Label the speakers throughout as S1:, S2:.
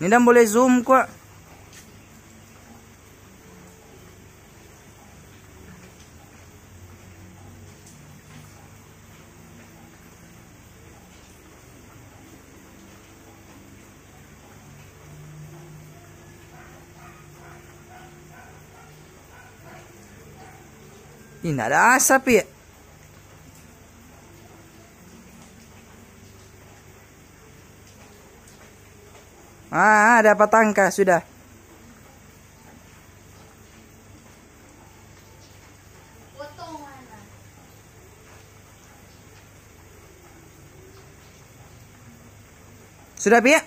S1: Nidam boleh zoom kok. Ini ada asap ya. Dapat tangka sudah. Sudah Pia?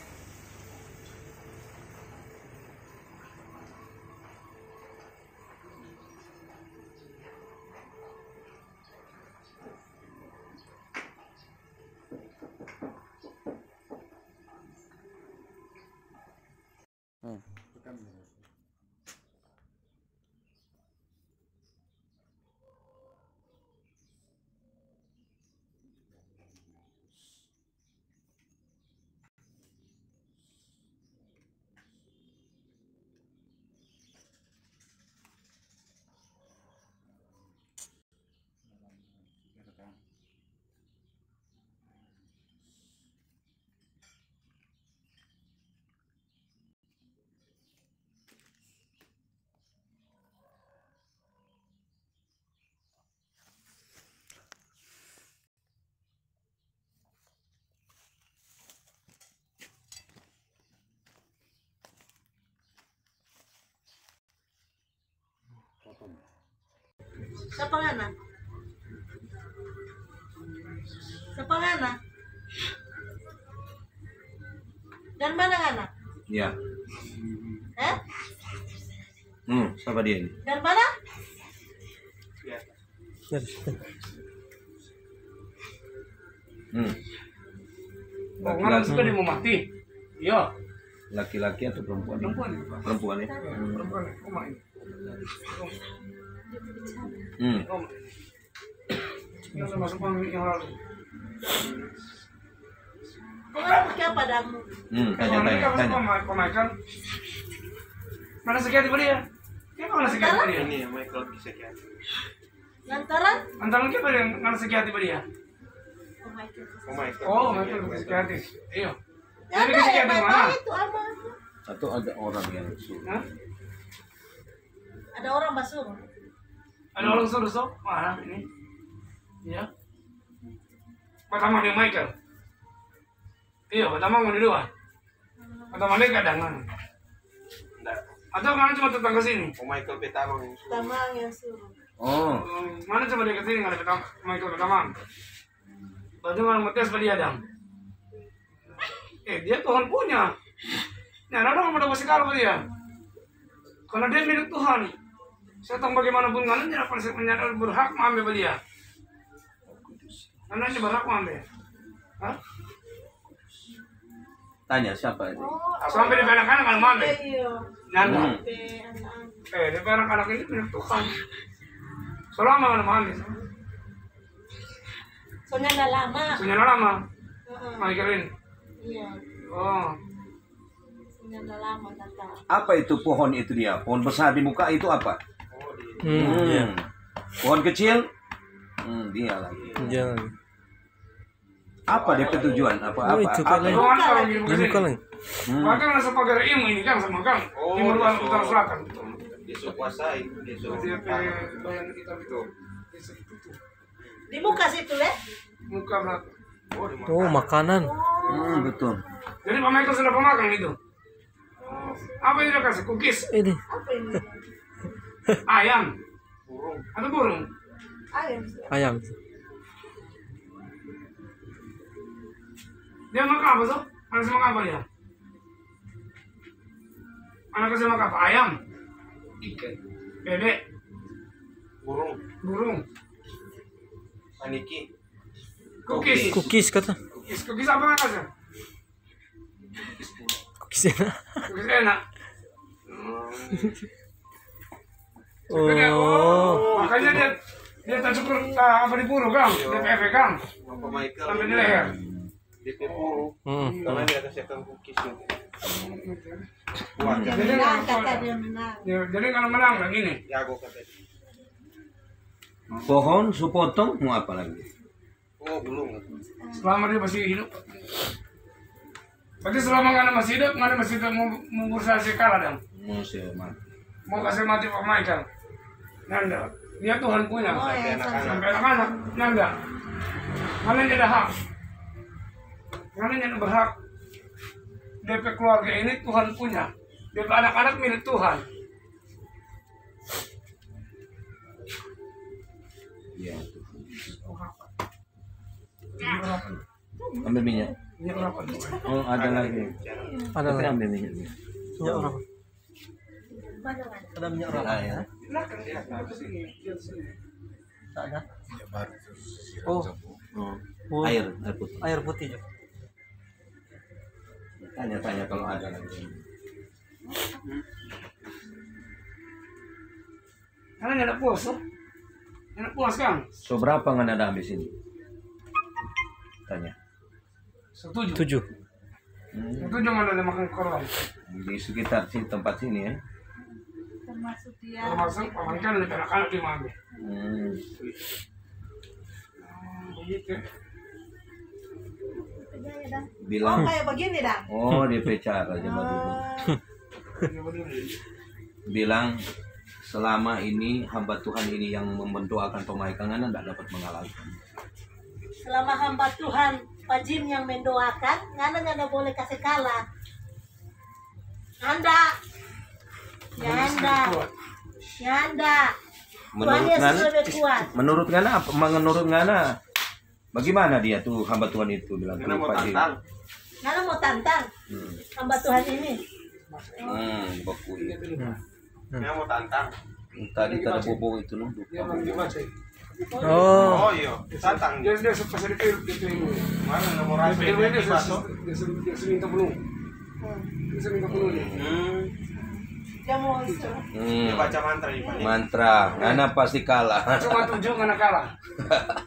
S2: Siapa ngana? Siapa ngana? Dan mana ngana?
S3: Ya. Siapa dia ini?
S2: Dan mana?
S4: Laki-laki sudah mau mati. Iya.
S3: Laki-laki atau perempuan?
S4: Perempuan.
S3: Perempuan ya.
S4: Perempuan. Oma ini. Oma. Yang termasuk yang lalu.
S2: Kau pakai apa damu?
S3: Tanya.
S4: Michael. Mana sekian tiba dia? Dia mana sekian tiba dia?
S5: Ini Michael bisa kian.
S2: Lantaran?
S4: Antara kita yang mana sekian tiba dia? Oh, Michael sekian tiba. Iya.
S2: Ya,
S4: Jadi sekian tiba mana?
S2: itu apa?
S3: Atau ada orang yang suruh?
S2: Ada orang basuh.
S4: Ada orang suruh mana ini? Iya. Pertama dia Michael. Iya, pertama mau di luar. Pertama dia kadangan. Atau mana cuma tetangga sini?
S5: Michael Petamang.
S2: Tamang yang suruh.
S3: Oh.
S4: Mana coba dia kesini nggak ada Michael Petamang. Berarti mana Matias beli Adam. Dia Tuhan punya. Nah, ada orang mau kasih kalau dia. Karena dia milik Tuhan. Saya tahu bagaimanapun kan dia dapat menyadar berhak mengambil dia. Karena dia berhak mengambil. Hah?
S3: Tanya siapa itu?
S4: Sampai di anak-anak kan mengambil.
S2: Iya.
S4: Nyanda.
S2: Anak-anak.
S4: Di anak-anak ini milik Tuhan. Selama mana mengambil.
S2: Soalnya udah lama.
S4: Soalnya lama. Michael ini.
S2: Iya.
S4: Oh.
S2: Soalnya udah lama datang.
S3: Apa itu pohon itu dia? Pohon besar di muka itu apa? Pohon kecil? Dia lagi.
S1: Jangan.
S3: Apa dia tujuan? Apa?
S4: Doang kalau di
S1: Ini
S4: muka
S1: kaleng.
S4: Bahkan rasa pagar ilmu ini kan sama kan. Timur barat utara selatan.
S5: Dia suruh kuasai. Dia suruh
S4: Bayan kita itu.
S2: Di muka situ ya?
S4: Muka belakang.
S1: Oh, makanan.
S3: Betul.
S4: Jadi Pak Michael sudah pemakan itu. Apa yang dia kasih? Cookies?
S1: Ini.
S2: Apa ini?
S4: Ayam? Burung? Atau burung?
S2: Ayam.
S1: Ayam.
S4: Dia makan apa tuh? Anak makan apa dia? Anak kasih makan apa? Ayam? Ikan? Bebek?
S5: burung.
S4: Burung?
S5: Paniki.
S4: Cookies?
S1: Cookies kata.
S4: Cookies apa nggak kasih?
S1: Cookies enak.
S4: Cookies enak.
S1: Oh.
S4: Makanya dia tak cukup apa di puru kan? Dia efek kan?
S5: Apa Michael?
S4: Sampai di leher.
S5: DP puru. Karena di atas akan kukis gitu. Kuat kan?
S2: Menang kata dia menang.
S4: Jadi kalau menang kayak gini.
S5: Jago katanya.
S3: Pohon sepotong mau apa lagi?
S5: Oh belum.
S4: Selama dia masih hidup. Berarti selama nggak masih hidup mau berusaha kalah dong. Mau kasih mati pemain kan? Nanda, dia Tuhan punya.
S2: Oh, ya,
S4: Sampai anak-anak, Nanda. Kalian ada hak. Kalian yang berhak. DP keluarga ini Tuhan punya. DP anak-anak milik Tuhan.
S3: Ya. Ambil minyak.
S4: Ini berapa?
S3: Oh, ada lagi.
S1: Ada
S3: Tapi
S1: nggak?
S3: ambil minyaknya.
S1: Minyak orang. Ada minyak orang ya?
S4: Silakan dia di sini, di sini.
S1: Tak ada. Oh,
S3: Oh. Air putih.
S1: air putih juga.
S3: Tanya-tanya kalau ada lagi.
S4: Kalian nggak ada puas, loh? Nggak puas kan?
S3: So berapa nggak ada habis ini? Tanya.
S4: Setuju.
S1: 7.
S4: Setuju nggak ada makan korban.
S3: Di sekitar sini tempat sini ya.
S2: Termasuk dia.
S4: Termasuk pamankan dan anak-anak di mana? Begitu.
S2: Kerjanya dah. Oh
S3: Bilang.
S2: kayak begini dah.
S3: Oh, dia pecar aja baru. Bilang selama ini hamba Tuhan ini yang mendoakan pemaikangan tidak dapat mengalahkan.
S2: Selama hamba Tuhan Pak Jim yang mendoakan, Ngana boleh kasih kalah. Anda, ya Anda, ya Anda. Tuhan Yesus lebih kuat.
S3: Menurut Ngana apa? Menurut Ngana bagaimana dia tuh hamba Tuhan itu bilang
S5: Karena mau
S3: Pak Jim?
S5: tantang.
S2: Ngana mau tantang hamba Tuhan ini.
S3: Baku ini.
S5: Dia mau tantang.
S3: Tadi ada bobo itu loh.
S4: Dia mau dibaca.
S1: Oh,
S5: Oh iya, tantang.
S4: Dia pas ada kayu gitu ini.
S5: Mana nomor rasa
S4: Dia
S5: ini
S4: dia
S5: baso?
S4: minta belum. Dia minta belum nih.
S2: Dia mau
S5: Dia baca mantra ini.
S3: Mantra, Ngana pasti kalah.
S4: Cuma 7 nggak kalah.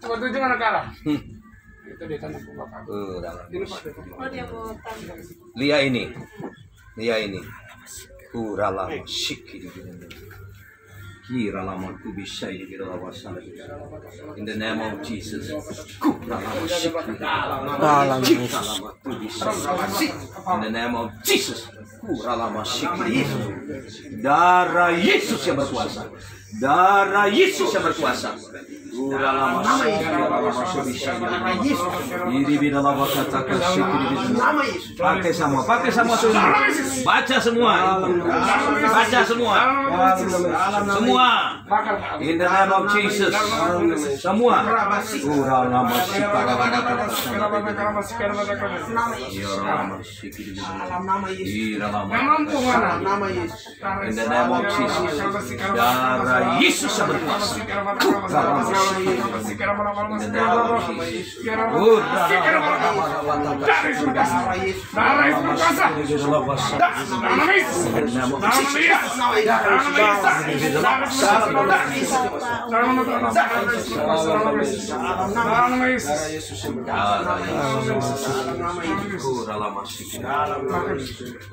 S4: Cuma 7 nggak kalah. Itu dia tanda bapak. Ini Pak.
S2: oh dia mau tantang.
S3: Lihat ini. Kurala shiki di Kira lama tu bisa ini kira lama sana. In the name of Jesus. Kurala shiki.
S1: dalam
S3: Tu bisa. In the name of Jesus. Kurala shiki. Darah Yesus yang berkuasa. Darah Yesus yang berkuasa. Kurala shiki. Iri bina lama katakan shiki di Pakai semua semua. Baca semua. Semua. In the name of Jesus. Semua.
S4: Yang mampu mana?
S3: In the name of Jesus. Darah Yesus yang berkuasa.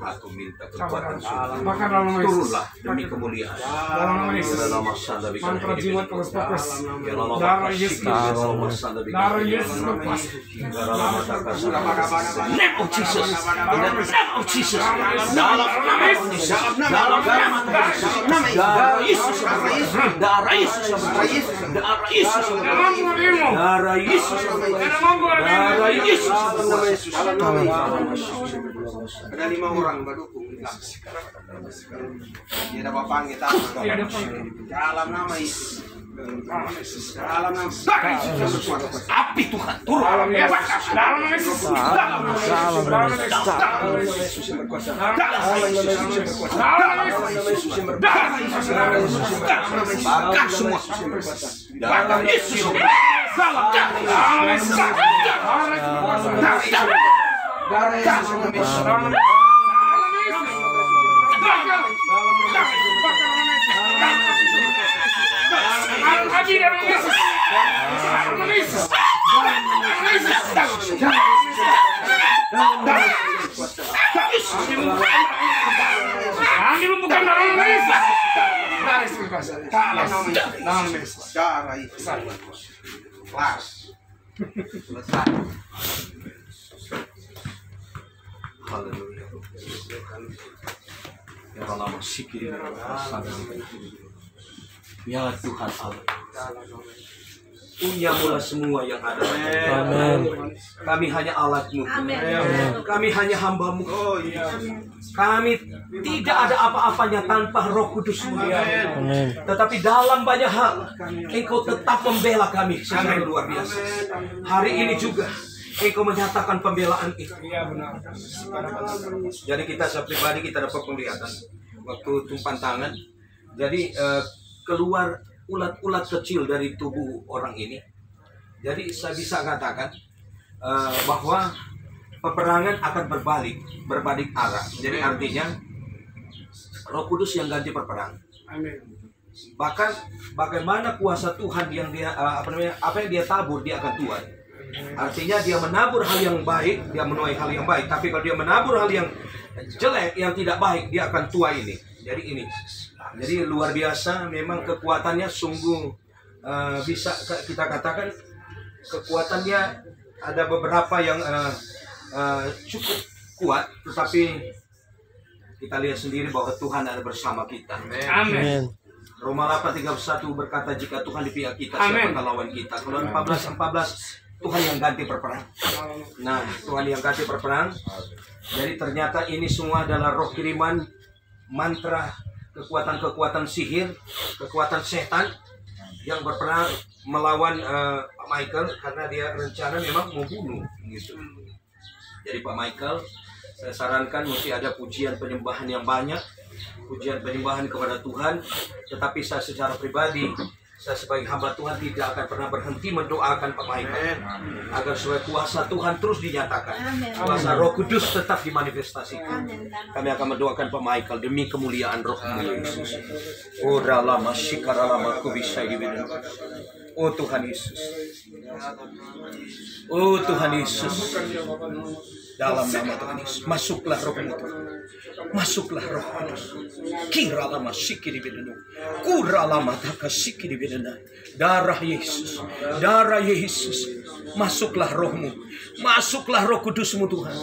S3: Aku minta kekuatan turunlah demi kemuliaan.
S4: Mantra jimat fokus. Darah Yesus. Darah Yesus lepas.
S3: Name of Jesus. In the name of Jesus. Dalam nama Yesus. Dalam nama Darah Yesus. Darah Yesus. Darah Yesus. Darah Yesus. Darah Yesus.
S5: Ada 5 orang mendukung. Dia ada bapang kita. Dalam nama Yesus. Dalam nama
S3: Api Tuhan turun. Bakar semua. Darah Yesus.
S4: Kami membuka darah Yesus. Darah Yesus berkuasa. Dalam Yesus.
S5: Darah Yesus. Kelas. Selesai.
S3: Haleluya. Ya Allah, syukur. Ya Tuhan Allah. Punyamulah semua yang ada.
S1: Amin.
S3: Kami hanya alat-Mu.
S2: Amin.
S3: Kami hanya hamba-Mu.
S5: Oh iya.
S3: Kami tidak ada apa-apanya tanpa Roh Kudus-Mu.
S1: Amin.
S3: Tetapi dalam banyak hal, Engkau tetap membela kami secara luar biasa. Hari ini juga, Engkau menyatakan pembelaan itu.
S4: Iya benar.
S3: Jadi kita secara pribadi kita dapat penglihatan waktu tumpan tangan. Jadi keluar ulat-ulat kecil dari tubuh orang ini. Jadi saya bisa katakan bahwa peperangan akan berbalik arah. Jadi artinya Roh Kudus yang ganti perperangan.
S4: Amin.
S3: Bahkan bagaimana kuasa Tuhan yang dia apa yang dia tabur dia akan tuai. Artinya dia menabur hal yang baik, dia menuai hal yang baik. Tapi kalau dia menabur hal yang jelek, yang tidak baik, dia akan tuai ini. Jadi ini. Jadi luar biasa, memang kekuatannya sungguh bisa kita katakan kekuatannya ada beberapa yang cukup kuat, tetapi kita lihat sendiri bahwa Tuhan ada bersama kita.
S4: Amin.
S3: Roma 8:31 berkata jika Tuhan di pihak kita, siapa yang lawan kita? Keluaran 14:14 Tuhan yang ganti perperang. Nah, Tuhan yang ganti perperang. Jadi ternyata ini semua adalah roh kiriman, mantra, kekuatan-kekuatan sihir, kekuatan setan yang berperang melawan Pak Michael karena dia rencana memang mau bunuh gitu. Jadi Pak Michael, saya sarankan mesti ada pujian penyembahan yang banyak, pujian penyembahan kepada Tuhan. Tetapi saya secara pribadi, saya sebagai hamba Tuhan tidak akan pernah berhenti mendoakan Pak Michael agar supaya kuasa Tuhan terus dinyatakan, kuasa Roh Kudus tetap dimanifestasikan. Kami akan mendoakan Pak Michael demi kemuliaan Roh-Mu Yesus. Oh dalam masyikaralama kubisai dibidang. Oh Tuhan Yesus. Oh Tuhan Yesus. Dalam nama Tuhan Yesus, masuklah Roh-Mu. Masuklah Roh Kudus. Kira lama sikiri bidana. Kura lama taka sikiri bidana. Darah Yesus. Darah Yesus. Masuklah Roh-Mu. Masuklah Roh Kudus-Mu Tuhan.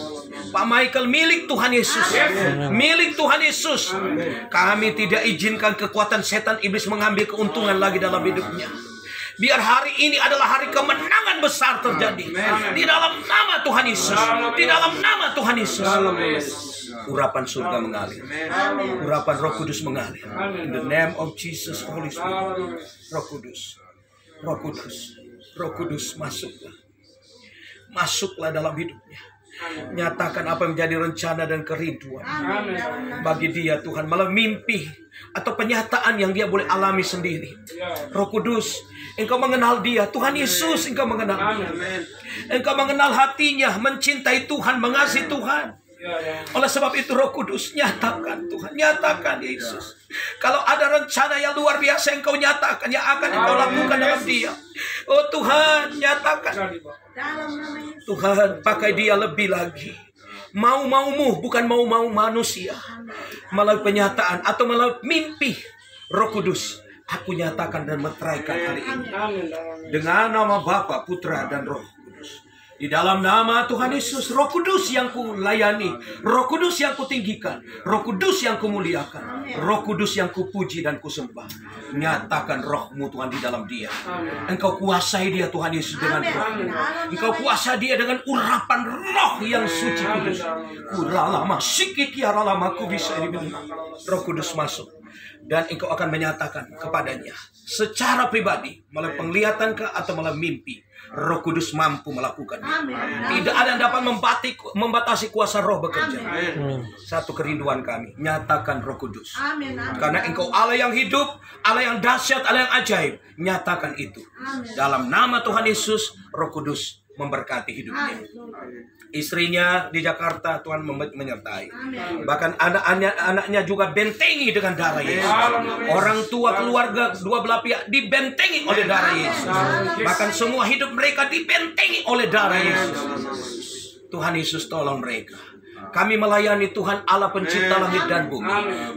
S3: Pak Michael milik Tuhan Yesus. Milik Tuhan Yesus. Kami tidak izinkan kekuatan setan iblis mengambil keuntungan lagi dalam hidupnya. Biar hari ini adalah hari kemenangan besar terjadi. Di dalam nama Tuhan Yesus. Di dalam nama Tuhan Yesus. Urapan surga mengalir. Urapan Roh Kudus mengalir. In the name of Jesus, Holy Spirit. Roh Kudus. Roh Kudus. Roh Kudus masuklah. Masuklah dalam hidupnya. Nyatakan apa yang menjadi rencana dan kerinduan bagi dia Tuhan. Malah mimpi atau penyataan yang dia boleh alami sendiri. Roh Kudus, Engkau mengenal dia. Tuhan Yesus, Engkau mengenal dia. Engkau mengenal hatinya, mencintai Tuhan, mengasihi Tuhan. Oleh sebab itu Roh Kudus, nyatakan Tuhan, nyatakan Yesus. Kalau ada rencana yang luar biasa Engkau nyatakan, yang akan Engkau lakukan dalam dia. Oh Tuhan, nyatakan. Tuhan, pakai dia lebih lagi. Mau-maumu, bukan mau-mau manusia. Melalui penyataan atau melalui mimpi Roh Kudus, aku nyatakan dan meteraikan hari ini. Dengan nama Bapa, Putra, dan Roh Kudus. Di dalam nama Tuhan Yesus, Roh Kudus yang kulayani, Roh Kudus yang kutinggikan, Roh Kudus yang kumuliakan, Roh Kudus yang kupuji dan kusembah. Nyatakan Roh-Mu Tuhan di dalam dia. Engkau kuasai dia Tuhan Yesus dengan Roh. Engkau kuasai dia dengan urapan Roh yang suci kudus. Kuralama sikikiaralama kubisa dibilang. Roh Kudus masuk. Dan engkau akan menyatakan kepadanya secara pribadi, melalui penglihatan atau melalui mimpi, Roh Kudus mampu melakukannya. Tidak ada yang dapat membatasi kuasa Roh bekerja. Satu kerinduan kami, nyatakan Roh Kudus. Karena Engkau Allah yang hidup, Allah yang dahsyat, Allah yang ajaib. Nyatakan itu. Dalam nama Tuhan Yesus, Roh Kudus memberkati hidupnya. Istrinya di Jakarta Tuhan menyertai. Bahkan anak-anaknya juga bentengi dengan darah Yesus. Orang tua keluarga dua belah pihak dibentengi oleh darah Yesus. Bahkan semua hidup mereka dibentengi oleh darah Yesus. Tuhan Yesus tolong mereka. Kami melayani Tuhan Allah pencipta langit dan bumi.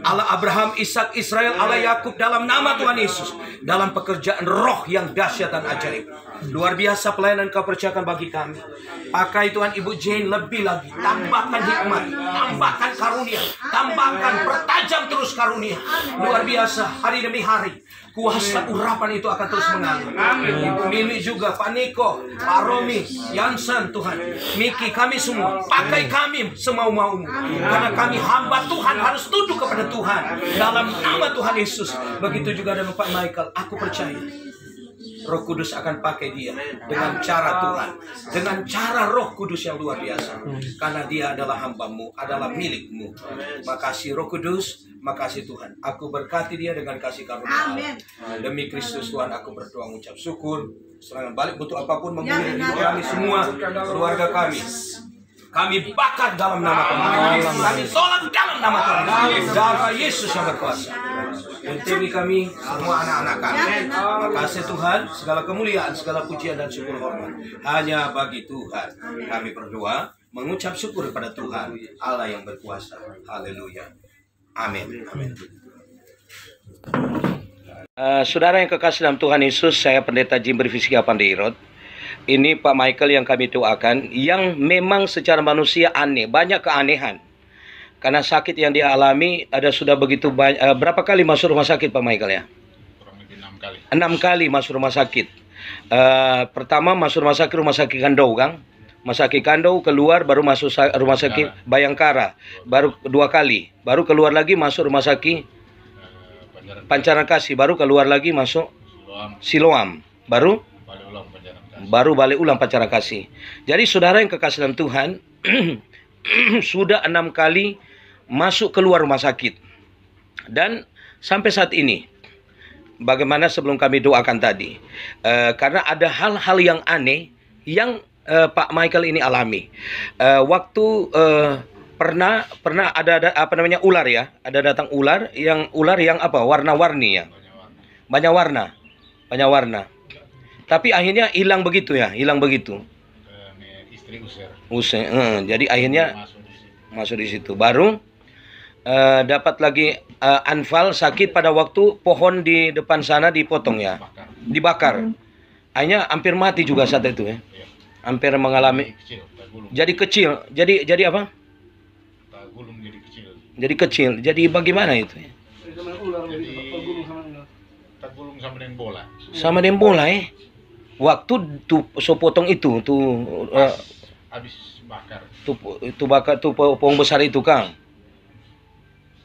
S3: Allah Abraham, Ishak, Israel, Allah Yakub dalam nama Tuhan Yesus. Dalam pekerjaan roh yang dahsyat dan ajaib. Luar biasa pelayanan kau percayakan bagi kami. Pakai Tuhan Ibu Jane lebih lagi. Tambahkan hikmat, tambahkan karunia, tambahkan pertajam terus karunia. Luar biasa hari demi hari. Kuasa urapan itu akan terus mengalir. Ibu Mimi juga, Pak Niko, Pak Romi, Yansen, Tuhan, Miki, kami semua. Pakai kami semau-maumu. Karena kami hamba Tuhan harus tunduk kepada Tuhan. Dalam nama Tuhan Yesus. Begitu juga dengan Pak Michael. Aku percaya Roh Kudus akan pakai dia dengan cara Tuhan, dengan cara Roh Kudus yang luar biasa. Karena dia adalah hambamu, adalah milikmu. Makasih Roh Kudus, makasih Tuhan. Aku berkati dia dengan kasih karunia. Demi Kristus Tuhan, aku berdoa mengucap syukur. Serangan balik butuh apapun menggulung hidup kami semua, keluarga kami. Kami bakar dalam nama Tuhan. Kami tolak dalam nama Tuhan. Darah Yesus yang berkuasa. Untuk kami semua anak-anak kami. Makasih Tuhan, segala kemuliaan, segala pujian dan syukur hormat hanya bagi Tuhan. Kami berdoa mengucap syukur kepada Tuhan Allah yang berkuasa. Haleluya. Amin. Amin. Saudara yang kekasih dalam Tuhan Yesus, saya Pendeta Jimber Fisika Pandeirot. Ini Pak Michael yang kami doakan, yang memang secara manusia aneh, banyak keanehan. Karena sakit yang dia alami, ada sudah begitu banyak. Berapa kali masuk rumah sakit Pak Michael ya?
S6: Kurang lebih 6 kali.
S3: 6 kali masuk rumah sakit. Pertama masuk rumah sakit Kandau, Kang. Rumah sakit Kandau, keluar baru masuk rumah sakit Bayangkara. Baru 2 kali. Baru keluar lagi masuk rumah sakit Pancaran Kasih. Baru keluar lagi masuk Siloam. Baru balik ulang Pancaran Kasih. Jadi saudara yang kekasih dalam Tuhan, sudah 6 kali masuk keluar rumah sakit. Dan sampai saat ini, bagaimana sebelum kami doakan tadi, karena ada hal-hal yang aneh yang Pak Michael ini alami. Waktu pernah ada apa namanya ular ya, ada datang ular yang apa warna-warni ya, banyak warna. Tapi akhirnya hilang begitu.
S6: Istri
S3: usir. Jadi akhirnya masuk di situ. Baru dapat lagi anfal sakit pada waktu pohon di depan sana dipotong ya, dibakar. Akhirnya hampir mati juga saat itu ya. Hampir mengalami jadi kecil. Jadi apa? Jadi kecil. Jadi bagaimana itu ya?
S6: Tergulung sama dengan bola.
S3: Sama dengan bola ya. Waktu tuh potong itu
S6: habis bakar.
S3: Bakar pohon besar itu Kang.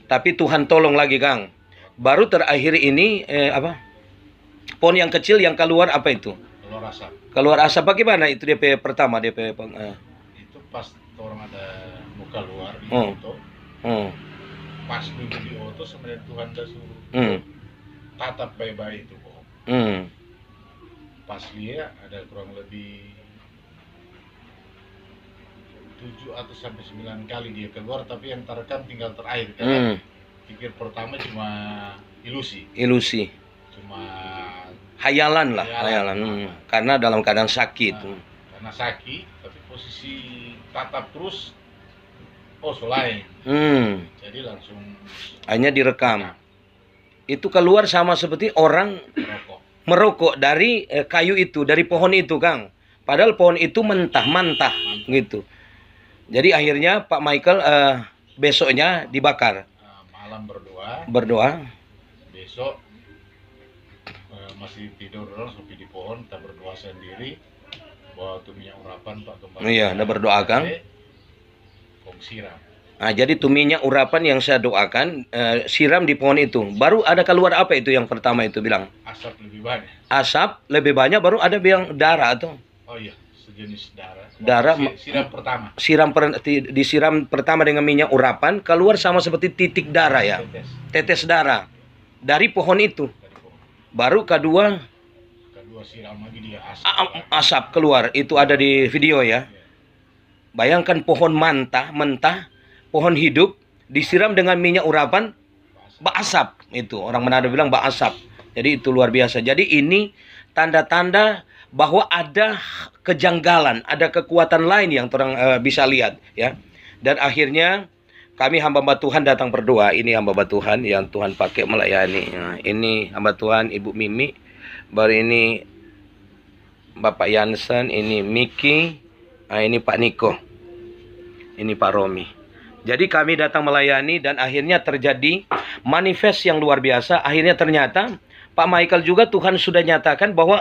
S3: Tapi Tuhan tolong lagi Kang. Baru terakhir ini apa? Pohon yang kecil yang keluar apa itu? Keluar asap. Bagaimana itu DP pertama DP
S6: itu pas orang ada muka luar di foto. Pas dulu di foto sebenarnya Tuhan dah suruh tatap baik-baik itu pohon. Pas dia ada kurang lebih 7 atau sampai 9 kali dia keluar, tapi yang terekam tinggal terakhir. Pikir pertama cuma ilusi. Cuma
S3: hayalan. Karena dalam keadaan sakit.
S6: Karena sakit, tapi posisi tatap terus lain. Jadi langsung
S3: hanya direkam. Itu keluar sama seperti orang merokok dari kayu itu, dari pohon itu, Kang. Padahal pohon itu mentah gitu. Jadi akhirnya Pak Michael besoknya dibakar.
S6: Malam
S3: berdoa.
S6: Besok masih tidur sampai di pohon, kita berdoa sendiri bahwa itu minyak urapan Pak kembali.
S3: Iya, udah berdoa Kang.
S6: Siram.
S3: Nah, jadi itu minyak urapan yang saya doakan siram di pohon itu. Baru ada keluar apa itu yang pertama itu bilang?
S6: Asap lebih banyak.
S3: Asap lebih banyak, baru ada bilang darah atau?
S6: Oh iya, sejenis darah.
S3: Darah.
S6: Siram pertama.
S3: Disiram pertama dengan minyak urapan, keluar sama seperti titik darah ya. Tetes darah dari pohon itu. Baru kedua
S6: siram lagi dia
S3: asap keluar. Itu ada di video ya. Bayangkan pohon mentah, pohon hidup disiram dengan minyak urapan, bak asap. Itu orang Manado bilang bak asap. Jadi itu luar biasa. Jadi ini tanda-tanda bahwa ada kejanggalan, ada kekuatan lain yang orang bisa lihat ya. Dan akhirnya kami hamba-hamba Tuhan datang berdoa. Ini hamba-hamba Tuhan yang Tuhan pakai melayani. Nah, ini hamba Tuhan Ibu Mimi, baru ini Bapak Yansen, ini Miki, nah, ini Pak Niko, ini Pak Romi. Jadi kami datang melayani dan akhirnya terjadi manifest yang luar biasa. Akhirnya ternyata Pak Michael juga Tuhan sudah nyatakan bahwa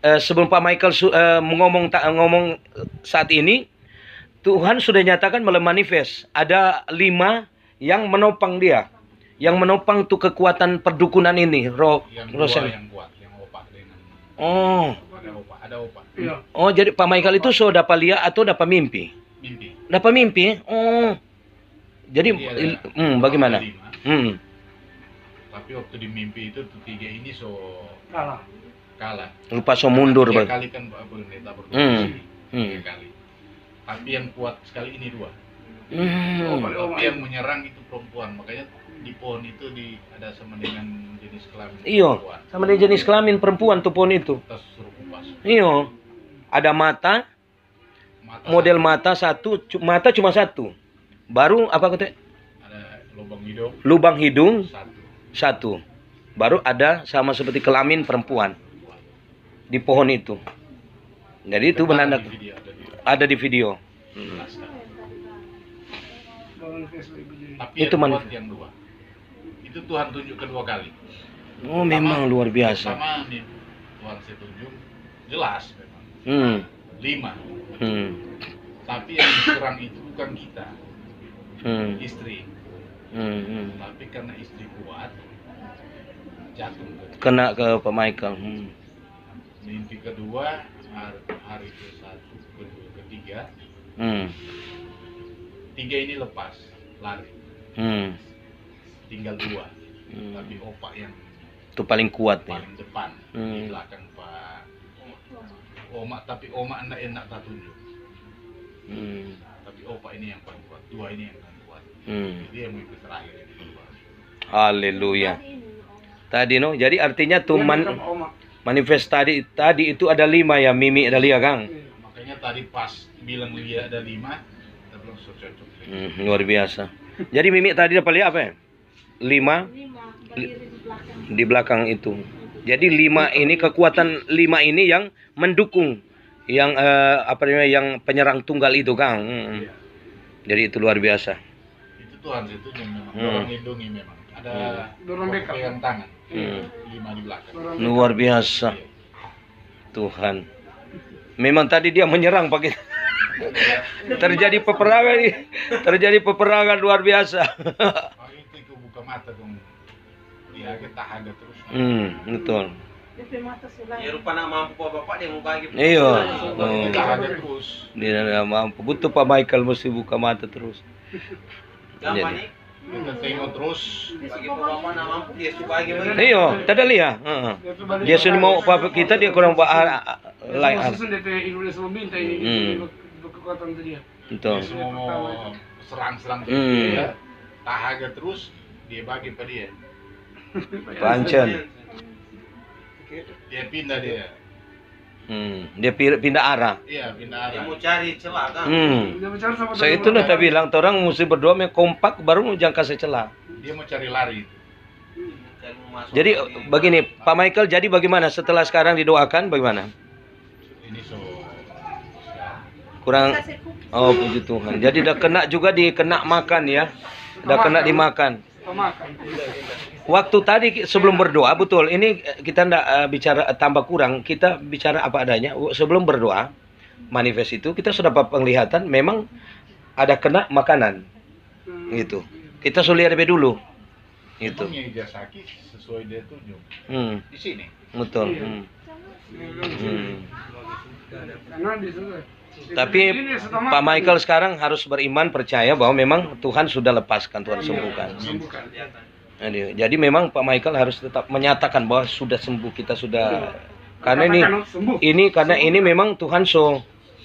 S3: sebelum Pak Michael ngomong saat ini, Tuhan sudah nyatakan melalui manifest ada 5 yang menopang dia, yang menopang tuh kekuatan perdukunan ini.
S6: Yang dua yang kuat, yang opak dengan.
S3: Oh.
S6: Ada opak.
S4: Iya.
S3: Oh, jadi Pak Michael itu so dapat lihat atau dapat mimpi?
S6: Mimpi.
S3: Dapat mimpi? Oh. Jadi bagaimana?
S6: Ada 5. Tapi waktu di mimpi itu 3 ini kalah.
S3: Lupa so mundur,
S6: 3
S3: Bang.
S6: kali kan Pak Pendeta berdua. 3 kali. Tapi yang kuat sekali ini 2. Tapi yang menyerang itu perempuan. Makanya di pohon itu ada sama dengan jenis kelamin
S3: Iyo,
S6: perempuan.
S3: sama dengan jenis kelamin perempuan tuh pohon itu.
S6: Kita suruh kupas.
S3: Iyo. Ada mata, model mata cuma satu. Baru apa kata?
S6: Ada lubang hidung.
S3: Lubang hidung
S6: 1.
S3: satu. Baru ada sama seperti kelamin perempuan di pohon itu. Jadi itu menandakan ada di video.
S6: Tapi
S3: Itu
S6: yang
S3: man-
S6: kuat yang 2. Itu Tuhan tunjuk kedua kali.
S3: Oh, memang luar biasa.
S6: Sama nih Tuhan saya tunjuk jelas memang. 5. Tapi yang diserang itu bukan kita, istri. Tapi karena istri kuat, jatuh
S3: Kena ke Pak Michael.
S6: mimpi kedua, hari ke-1, kedua, ketiga. 3 ini lepas, lari. Tinggal 2. Tapi opak yang
S3: Itu paling kuat nih.
S6: paling depan, di belakang Pak Oma. Tapi Oma enak tak tunjuk. Tapi opak ini yang paling kuat, 2 ini yang paling kuat. Jadi yang mimpi terakhir ini kedua.
S3: Haleluya. Tadi no, jadi artinya tuh manifest tadi itu ada 5 ya, Mimi ada lihat Kang.
S6: Makanya tadi pas bilang dia ada 5, kita bilang so cocok.
S3: Luar biasa. Jadi Mimi tadi dapat lihat apa ya? 5
S2: berdiri di belakang.
S3: di belakang itu. Jadi 5 ini kekuatan 5 ini yang mendukung yang yang penyerang tunggal itu Kang. Jadi itu luar biasa.
S6: Itu Tuhan itu yang memang orang lindungi memang. Ada
S4: Dorong dekat.
S6: pegang tangan. 5 di belakang.
S3: Luar biasa. Tuhan. Memang tadi dia menyerang pakai terjadi peperangan luar biasa.
S6: Oh, itu buka mata dong. Dia tahaga terus.
S3: Betul.
S2: DP mata selain.
S1: Ya rupa nak mampu bapak dia mau bagi.
S3: Iya.
S6: Tahaga terus.
S3: Dia tidak mampu. Butuh Pak Michael mesti buka mata terus.
S1: Gampang nih.
S6: Kita tengok terus.
S1: Bagi bapak nak mampu dia suka bagi.
S3: Iya, tidak lihat. Dia sudah mau apa kita dia kurang lain.
S4: Susun DP Indonesia meminta ini kekuatan tadi ya.
S3: Betul.
S6: Dia semua mau serang-serang dia. Tahaga terus dia bagi pada dia.
S3: Pancen.
S6: Dia pindah dia.
S3: Dia pindah arah.
S6: Iya, pindah
S1: Dia
S6: arah.
S1: mau cari celah kan.
S4: Dia bicara sama
S3: Saya itu udah bilang orang mesti berdoa kompak baru jangka celah.
S6: Dia mau cari lari.
S1: Cari mau masuk.
S3: Jadi begini, Pak Michael, jadi bagaimana setelah sekarang didoakan bagaimana?
S6: Ini so
S3: Kurang oh puji Tuhan. Jadi udah kena juga dikena makan ya. Udah kena dimakan.
S4: pemakan.
S3: Waktu tadi sebelum berdoa, betul, ini kita tidak bicara tambah kurang, kita bicara apa adanya. Sebelum berdoa, manifest itu, kita sudah dapat penglihatan, memang ada kena makanan. Gitu. Kita sudah lihat lebih dulu. Gitu.
S6: Memang yang Ijazaki sesuai dia tunjuk. Di sini.
S3: Betul.
S4: Karena di situ.
S3: Tapi Pak Michael sekarang harus beriman, percaya bahwa memang Tuhan sudah lepaskan, Tuhan sembuhkan. Jadi memang Pak Michael harus tetap menyatakan bahwa sudah sembuh, kita sudah. Karena ini memang Tuhan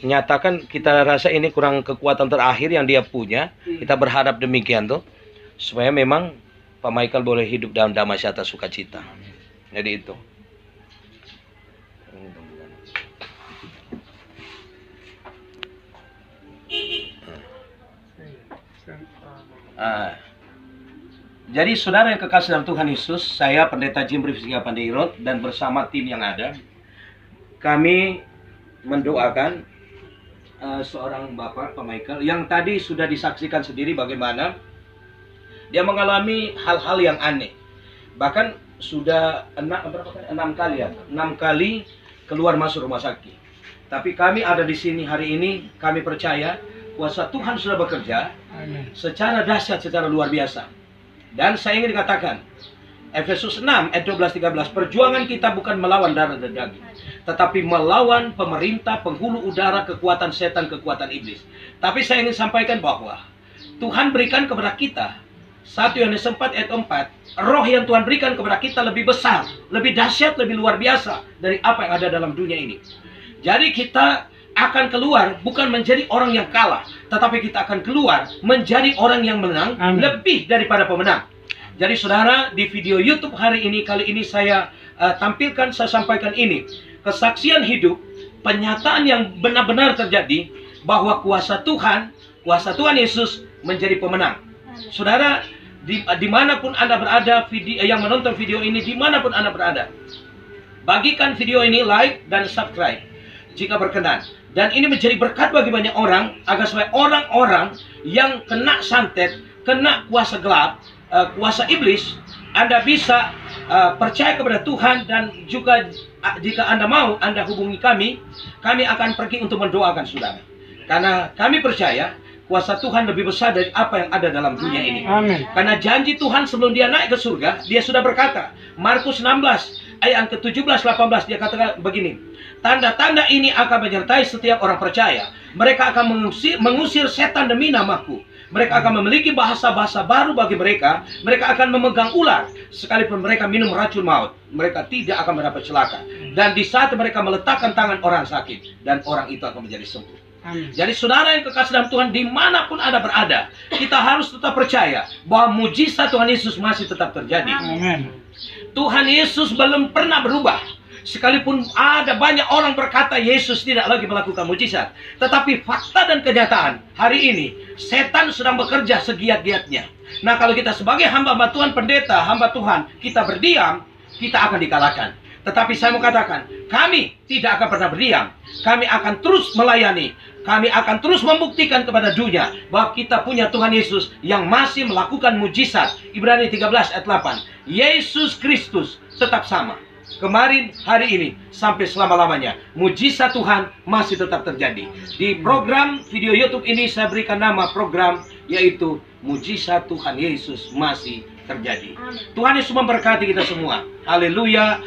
S3: nyatakan, kita rasa ini kurang kekuatan terakhir yang dia punya. Kita berharap demikian tuh, supaya memang Pak Michael boleh hidup dalam damai serta sukacita. Jadi itu. Jadi saudara yang kekasih dalam Tuhan Yesus, saya Pendeta Jim Rifsika Pandeirot dan bersama tim yang ada, kami mendoakan seorang bapak, Pak Michael, yang tadi sudah disaksikan sendiri bagaimana dia mengalami hal-hal yang aneh. Bahkan sudah 6 kali ya, 6 kali keluar masuk rumah sakit. Tapi kami ada di sini hari ini, kami percaya kuasa Tuhan sudah bekerja secara dahsyat, secara luar biasa. Dan saya ingin dikatakan, Efesus 6 ayat 12-13, perjuangan kita bukan melawan darah dan daging, tetapi melawan pemerintah, penghulu udara, kekuatan setan, kekuatan iblis. Tapi saya ingin sampaikan bahwa Tuhan berikan kepada kita 1 Yohanes 4 ayat 4, roh yang Tuhan berikan kepada kita lebih besar, lebih dahsyat, lebih luar biasa dari apa yang ada dalam dunia ini. Jadi kita akan keluar bukan menjadi orang yang kalah, tetapi kita akan keluar menjadi orang yang menang. Amin. Lebih daripada pemenang. Jadi saudara, di video YouTube hari ini, kali ini saya tampilkan, saya sampaikan ini, kesaksian hidup, penyataan yang benar-benar terjadi, bahwa kuasa Tuhan Yesus menjadi pemenang. Saudara, dimanapun Anda berada, yang menonton video ini, dimanapun Anda berada, bagikan video ini, like dan subscribe jika berkenan. Dan ini menjadi berkat bagi banyak orang, agar supaya orang-orang yang kena santet, kena kuasa gelap, kuasa iblis, Anda bisa percaya kepada Tuhan. Dan juga jika Anda mau, Anda hubungi kami akan pergi untuk mendoakan saudara. Karena kami percaya kuasa Tuhan lebih besar dari apa yang ada dalam dunia ini. Amin. Karena janji Tuhan sebelum dia naik ke surga, dia sudah berkata, Markus 16 ayat ke-17-18, dia katakan begini, tanda-tanda ini akan menyertai setiap orang percaya. Mereka akan mengusir setan demi namaku. Mereka akan memiliki bahasa-bahasa baru bagi mereka. Mereka akan memegang ular. Sekalipun mereka minum racun maut, mereka tidak akan mendapat celaka. Dan di saat mereka meletakkan tangan orang sakit, dan orang itu akan menjadi sembuh. Amin. Jadi saudara yang kekasih dalam Tuhan, dimanapun Anda berada, kita harus tetap percaya bahwa mujizat Tuhan Yesus masih tetap terjadi. Amin. Tuhan Yesus belum pernah berubah. Sekalipun ada banyak orang berkata Yesus tidak lagi melakukan mujizat, tetapi fakta dan kenyataan hari ini, setan sedang bekerja segiat-giatnya. Nah, kalau kita sebagai hamba Tuhan, pendeta, hamba Tuhan, kita berdiam, kita akan dikalahkan. Tetapi saya mau katakan, kami tidak akan pernah berdiam. Kami akan terus melayani. Kami akan terus membuktikan kepada dunia bahwa kita punya Tuhan Yesus yang masih melakukan mujizat. Ibrani 13 ayat 8. Yesus Kristus tetap sama. Kemarin, hari ini, sampai selama-lamanya. Mujizat Tuhan masih tetap terjadi. Di program video YouTube ini saya berikan nama program, yaitu Mujizat Tuhan Yesus masih terjadi. Tuhan Yesus memberkati kita semua. Haleluya.